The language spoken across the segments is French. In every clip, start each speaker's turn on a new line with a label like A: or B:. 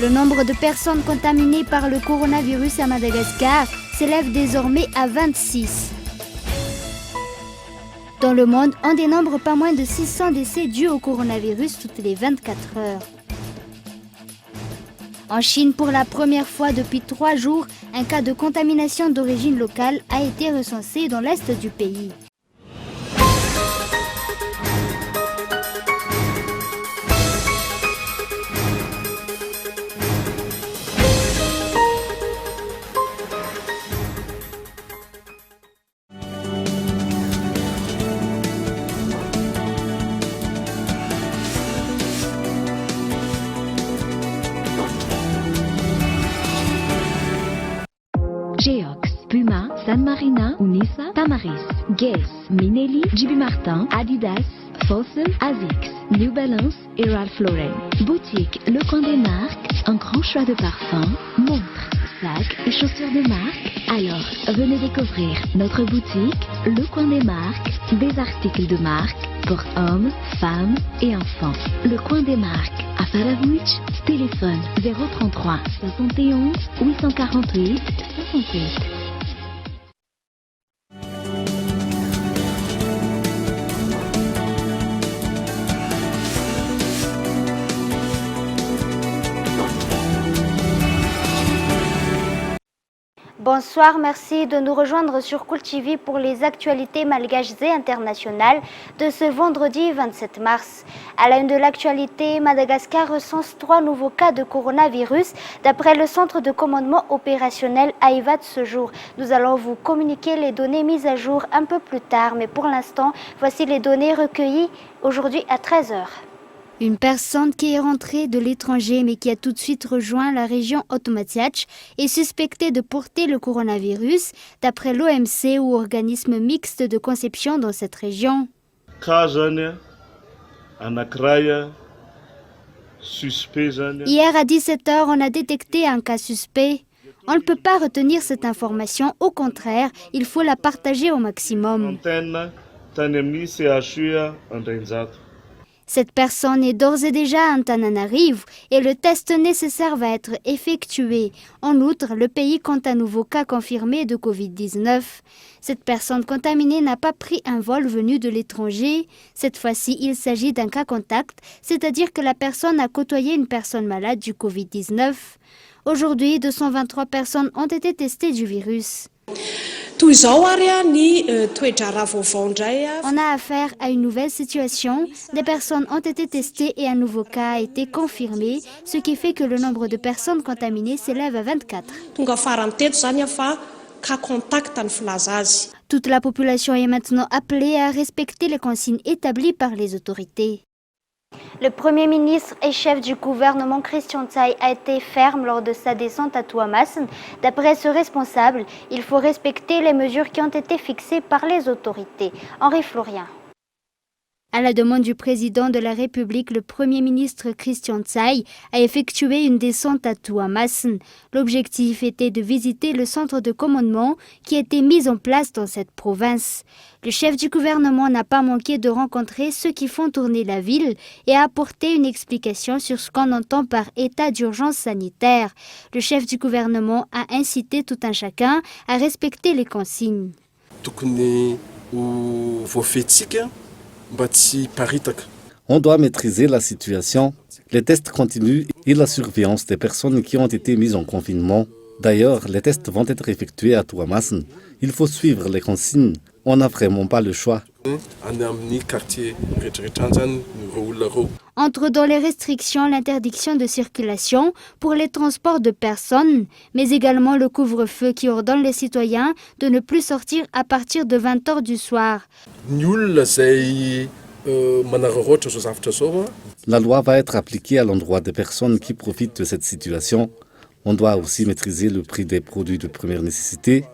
A: Le nombre de personnes contaminées par le coronavirus à Madagascar s'élève désormais à 26. Dans le monde, on dénombre pas moins de 600 décès dus au coronavirus toutes les 24 heures. En Chine, pour la première fois depuis 3 jours, un cas de contamination d'origine locale a été recensé dans l'est du pays.
B: Geox, Puma, San Marina, Unisa, Tamaris, Guess, Minelli, JB Martin, Adidas, Fossil, Asics, New Balance et Ralph Lauren. Boutique Le Coin des Marques, un grand choix de parfums, montres, sacs et chaussures de marque. Alors, venez découvrir notre boutique Le Coin des Marques, des articles de marque pour hommes, femmes et enfants. Le Coin des Marques à Faravouch, téléphone 033 71 848 68.
A: Bonsoir, merci de nous rejoindre sur Cool TV pour les actualités malgaches et internationales de ce vendredi 27 mars. À la une de l'actualité, Madagascar recense 3 nouveaux cas de coronavirus d'après le centre de commandement opérationnel AIVAT ce jour. Nous allons vous communiquer les données mises à jour un peu plus tard, mais pour l'instant, voici les données recueillies aujourd'hui à 13h. Une personne qui est rentrée de l'étranger mais qui a tout de suite rejoint la région Otmatiach est suspectée de porter le coronavirus d'après l'OMC ou organisme mixte de conception dans cette région. Hier à 17h, on a détecté un cas suspect. On ne peut pas retenir cette information, au contraire, il faut la partager au maximum. Cette personne est d'ores et déjà à Antananarivo et le test nécessaire va être effectué. En outre, le pays compte un nouveau cas confirmé de Covid-19. Cette personne contaminée n'a pas pris un vol venu de l'étranger. Cette fois-ci, il s'agit d'un cas contact, c'est-à-dire que la personne a côtoyé une personne malade du Covid-19. Aujourd'hui, 223 personnes ont été testées du virus. On a affaire à une nouvelle situation. Des personnes ont été testées et un nouveau cas a été confirmé, ce qui fait que le nombre de personnes contaminées s'élève à 24. Toute la population est maintenant appelée à respecter les consignes établies par les autorités. Le Premier ministre et chef du gouvernement Christian Tsaï a été ferme lors de sa descente à Tuamasin. D'après ce responsable, il faut respecter les mesures qui ont été fixées par les autorités. Henri Florian. À la demande du président de la République, le Premier ministre Christian Tsaï a effectué une descente à Tuamasin. L'objectif était de visiter le centre de commandement qui a été mis en place dans cette province. Le chef du gouvernement n'a pas manqué de rencontrer ceux qui font tourner la ville et a apporté une explication sur ce qu'on entend par état d'urgence sanitaire. Le chef du gouvernement a incité tout un chacun à respecter les consignes.
C: On doit maîtriser la situation, les tests continuent et la surveillance des personnes qui ont été mises en confinement. D'ailleurs, les tests vont être effectués à Tuamasin. Il faut suivre les consignes. On n'a vraiment pas le choix.
A: Entre dans les restrictions l'interdiction de circulation pour les transports de personnes, mais également le couvre-feu qui ordonne les citoyens de ne plus sortir à partir de 20h du soir.
C: La loi va être appliquée à l'endroit des personnes qui profitent de cette situation. On doit aussi maîtriser le prix des produits de première nécessité.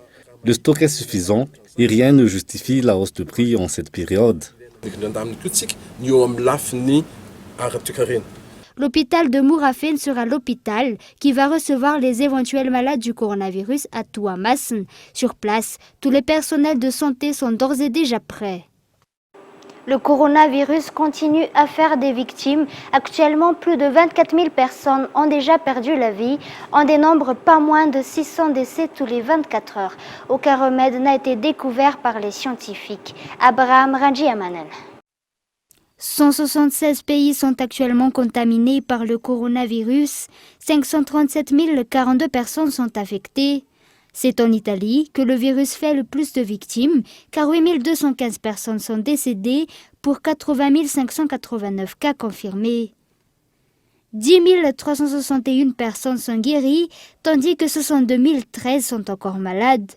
C: Le stock est suffisant et rien ne justifie la hausse de prix en cette période.
A: L'hôpital de Mourafen sera l'hôpital qui va recevoir les éventuels malades du coronavirus à Tuamasin. Sur place, tous les personnels de santé sont d'ores et déjà prêts. Le coronavirus continue à faire des victimes. Actuellement, plus de 24 000 personnes ont déjà perdu la vie. On dénombre pas moins de 600 décès tous les 24 heures. Aucun remède n'a été découvert par les scientifiques. Abraham Ranjiamanen. 176 pays sont actuellement contaminés par le coronavirus. 537 042 personnes sont affectées. C'est en Italie que le virus fait le plus de victimes, car 8 215 personnes sont décédées pour 80 589 cas confirmés. 10 361 personnes sont guéries, tandis que 62 013 sont encore malades.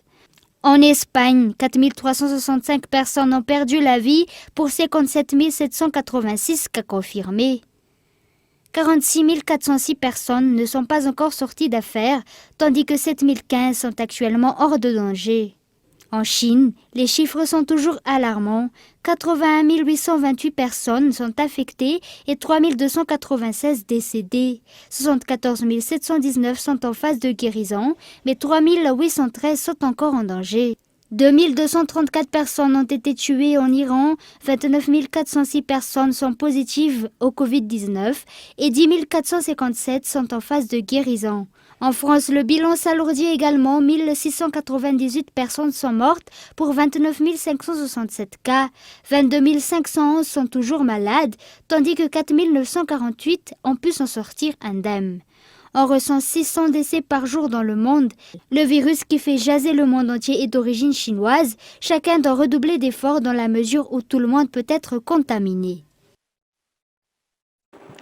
A: En Espagne, 4 365 personnes ont perdu la vie pour 57 786 cas confirmés. 46 406 personnes ne sont pas encore sorties d'affaires, tandis que 7 015 sont actuellement hors de danger. En Chine, les chiffres sont toujours alarmants. 81 828 personnes sont affectées et 3 296 décédées. 74 719 sont en phase de guérison, mais 3 813 sont encore en danger. 2234 personnes ont été tuées en Iran, 29 406 personnes sont positives au Covid-19 et 10 457 sont en phase de guérison. En France, le bilan s'alourdit également, 1698 personnes sont mortes pour 29 567 cas, 22 511 sont toujours malades, tandis que 4 948 ont pu s'en sortir indemnes. On ressent 600 décès par jour dans le monde. Le virus qui fait jaser le monde entier est d'origine chinoise. Chacun doit redoubler d'efforts dans la mesure où tout le monde peut être contaminé.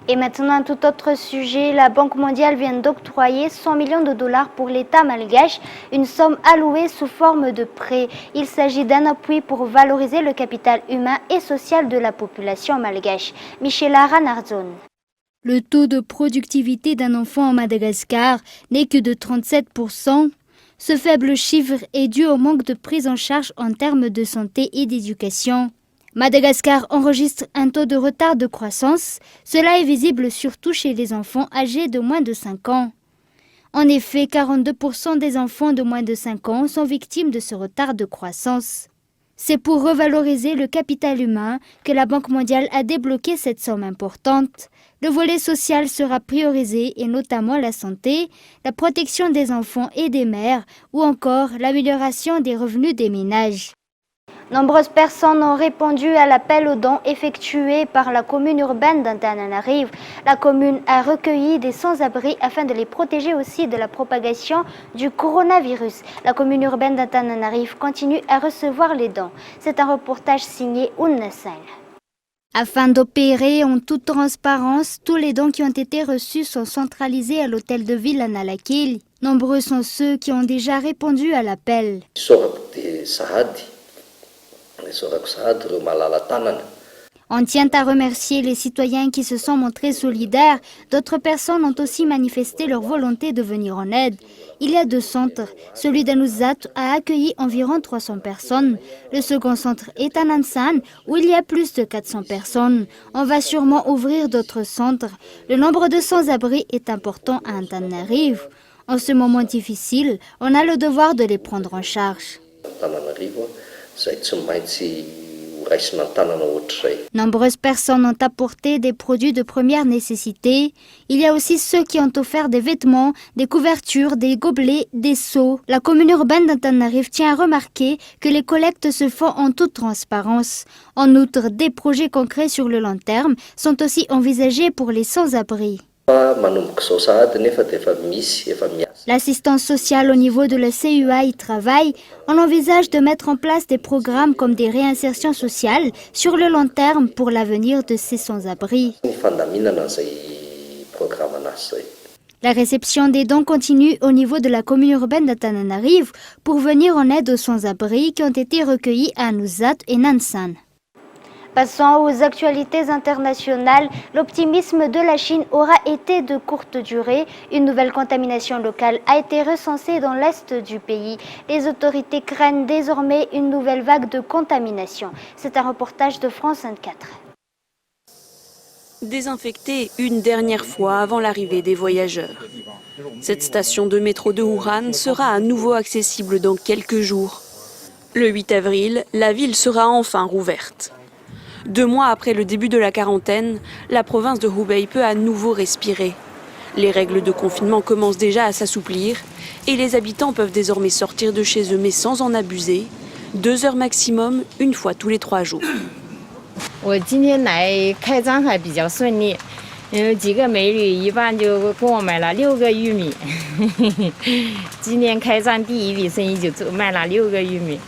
A: Et maintenant, un tout autre sujet. La Banque mondiale vient d'octroyer 100 millions de dollars pour l'État malgache, une somme allouée sous forme de prêt. Il s'agit d'un appui pour valoriser le capital humain et social de la population malgache. Michela Ranardzon. Le taux de productivité d'un enfant en Madagascar n'est que de 37%. Ce faible chiffre est dû au manque de prise en charge en termes de santé et d'éducation. Madagascar enregistre un taux de retard de croissance. Cela est visible surtout chez les enfants âgés de moins de 5 ans. En effet, 42% des enfants de moins de 5 ans sont victimes de ce retard de croissance. C'est pour revaloriser le capital humain que la Banque mondiale a débloqué cette somme importante. Le volet social sera priorisé et notamment la santé, la protection des enfants et des mères ou encore l'amélioration des revenus des ménages. Nombreuses personnes ont répondu à l'appel aux dons effectué par la commune urbaine d'Antananarive. La commune a recueilli des sans-abri afin de les protéger aussi de la propagation du coronavirus. La commune urbaine d'Antananarive continue à recevoir les dons. C'est un reportage signé Ounnassal. Afin d'opérer en toute transparence, tous les dons qui ont été reçus sont centralisés à l'hôtel de ville à Nalakil. Nombreux sont ceux qui ont déjà répondu à l'appel. On tient à remercier les citoyens qui se sont montrés solidaires. D'autres personnes ont aussi manifesté leur volonté de venir en aide. Il y a 2 centres. Celui d'Anouzat a accueilli environ 300 personnes. Le second centre est à Nansan, où il y a plus de 400 personnes. On va sûrement ouvrir d'autres centres. Le nombre de sans-abri est important à Antananarive. En ce moment difficile, on a le devoir de les prendre en charge. Nombreuses personnes ont apporté des produits de première nécessité. Il y a aussi ceux qui ont offert des vêtements, des couvertures, des gobelets, des seaux. La commune urbaine d'Antananarive tient à remarquer que les collectes se font en toute transparence. En outre, des projets concrets sur le long terme sont aussi envisagés pour les sans-abri. L'assistance sociale au niveau de la CUA y travaille. On envisage de mettre en place des programmes comme des réinsertions sociales sur le long terme pour l'avenir de ces sans-abri. La réception des dons continue au niveau de la commune urbaine d'Antananarive pour venir en aide aux sans-abri qui ont été recueillis à Anouzat et Nansan. Passons aux actualités internationales. L'optimisme de la Chine aura été de courte durée. Une nouvelle contamination locale a été recensée dans l'est du pays. Les autorités craignent désormais une nouvelle vague de contamination. C'est un reportage de France 24.
D: Désinfectée une dernière fois avant l'arrivée des voyageurs. Cette station de métro de Wuhan sera à nouveau accessible dans quelques jours. Le 8 avril, la ville sera enfin rouverte. 2 mois après le début de la quarantaine, la province de Hubei peut à nouveau respirer. Les règles de confinement commencent déjà à s'assouplir et les habitants peuvent désormais sortir de chez eux mais sans en abuser. 2 heures maximum, une fois tous les 3 jours.
E: 我今天来开张还比较顺利，几个美女一半就跟我买了6个玉米。今天开张第一笔生意就卖了6个玉米，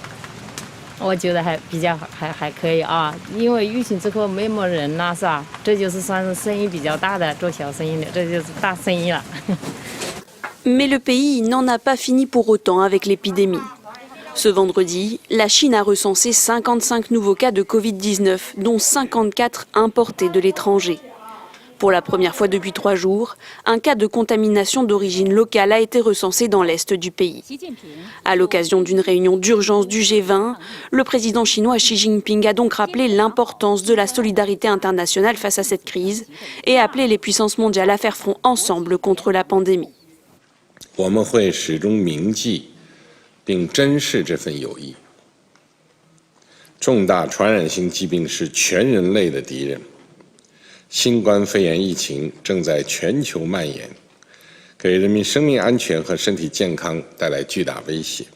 E: 我觉得还比较还可以啊，因为疫情之后没什么人了，是吧？这就是算是生意比较大的，做小生意的，这就是大生意了。
D: Mais le pays n'en a pas fini pour autant avec l'épidémie. Ce vendredi, la Chine a recensé 55 nouveaux cas de Covid-19, dont 54 importés de l'étranger. Pour la première fois depuis 3 jours, un cas de contamination d'origine locale a été recensé dans l'est du pays. À l'occasion d'une réunion d'urgence du G20, le président chinois Xi Jinping a donc rappelé l'importance de la solidarité internationale face à cette crise et appelé les puissances mondiales à faire front ensemble contre la pandémie.
F: 我们会始终铭记并珍视这份友谊。重大传染性疾病是全人类的敌人，新冠肺炎疫情正在全球蔓延，给人民生命安全和身体健康带来巨大威胁，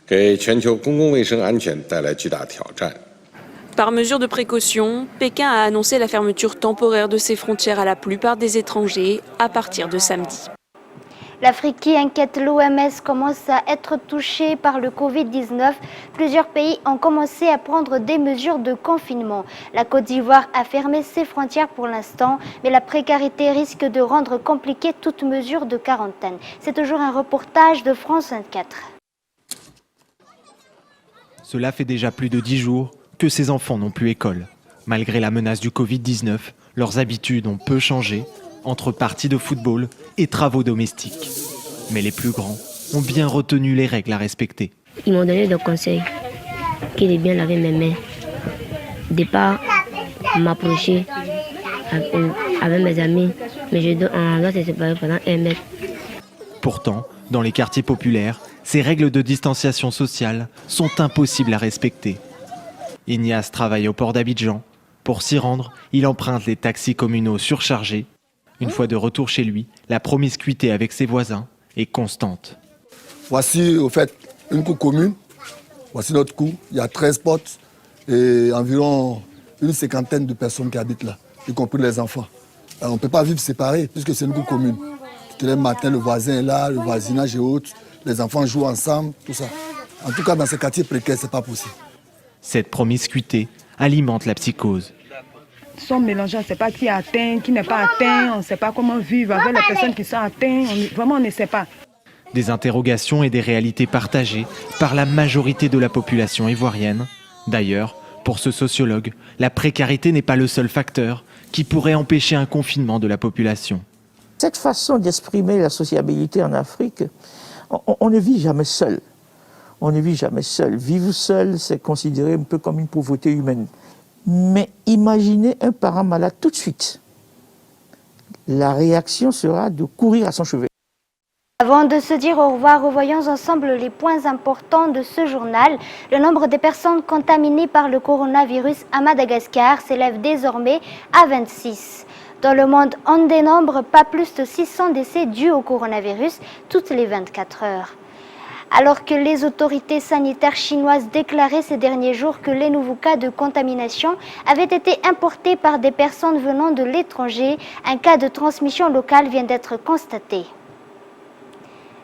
F: 给全球公共卫生安全带来巨大挑战。
D: Par mesure de précaution, Pékin a annoncé la fermeture temporaire de ses frontières à la plupart des étrangers à partir de samedi.
A: L'Afrique qui inquiète l'OMS commence à être touchée par le Covid-19. Plusieurs pays ont commencé à prendre des mesures de confinement. La Côte d'Ivoire a fermé ses frontières pour l'instant, mais la précarité risque de rendre compliquée toute mesure de quarantaine. C'est toujours un reportage de France 24.
G: Cela fait déjà plus de 10 jours que ces enfants n'ont plus école. Malgré la menace du Covid-19, leurs habitudes ont peu changé, entre parties de football et travaux domestiques. Mais les plus grands ont bien retenu les règles à respecter.
H: Ils m'ont donné des conseils, qu'il est bien laver mes mains, de ne pas m'approcher avec mes amis, mais on doit se séparer pendant 1 mètre.
G: Pourtant, dans les quartiers populaires, ces règles de distanciation sociale sont impossibles à respecter. Ignace travaille au port d'Abidjan. Pour s'y rendre, il emprunte les taxis communaux surchargés. Une fois de retour chez lui, la promiscuité avec ses voisins est constante.
I: Voici au fait une cour commune. Voici notre cour. Il y a 13 portes et environ une 50aine de personnes qui habitent là, y compris les enfants. Alors, on ne peut pas vivre séparés puisque c'est une cour commune. Tout le matin, le voisin est là, le voisinage est autre, les enfants jouent ensemble, tout ça. En tout cas, dans ces quartiers précaires, ce n'est pas possible.
G: Cette promiscuité alimente la psychose.
J: Sont mélangés, on ne sait pas qui est atteint, qui n'est pas atteint, on ne sait pas comment vivre avec les personnes qui sont atteintes, vraiment on ne sait pas.
G: Des interrogations et des réalités partagées par la majorité de la population ivoirienne. D'ailleurs, pour ce sociologue, la précarité n'est pas le seul facteur qui pourrait empêcher un confinement de la population.
K: Cette façon d'exprimer la sociabilité en Afrique, on ne vit jamais seul. On ne vit jamais seul. Vivre seul, c'est considéré un peu comme une pauvreté humaine. Mais imaginez un parent malade tout de suite. La réaction sera de courir à son chevet.
A: Avant de se dire au revoir, revoyons ensemble les points importants de ce journal. Le nombre de personnes contaminées par le coronavirus à Madagascar s'élève désormais à 26. Dans le monde, on dénombre pas plus de 600 décès dus au coronavirus toutes les 24 heures. Alors que les autorités sanitaires chinoises déclaraient ces derniers jours que les nouveaux cas de contamination avaient été importés par des personnes venant de l'étranger, un cas de transmission locale vient d'être constaté.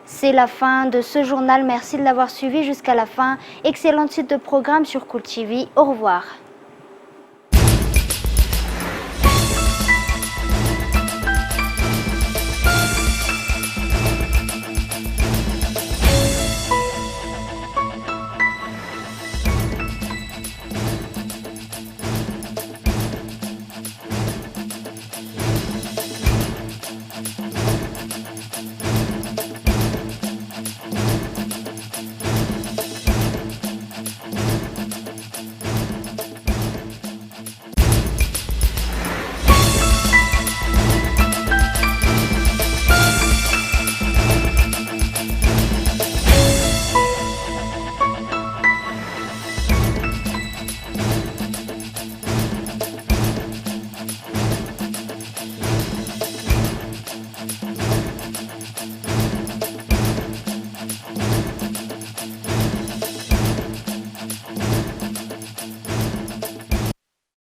A: C'est la fin de ce journal. Merci de l'avoir suivi jusqu'à la fin. Excellente suite de programme sur Cool TV. Au revoir.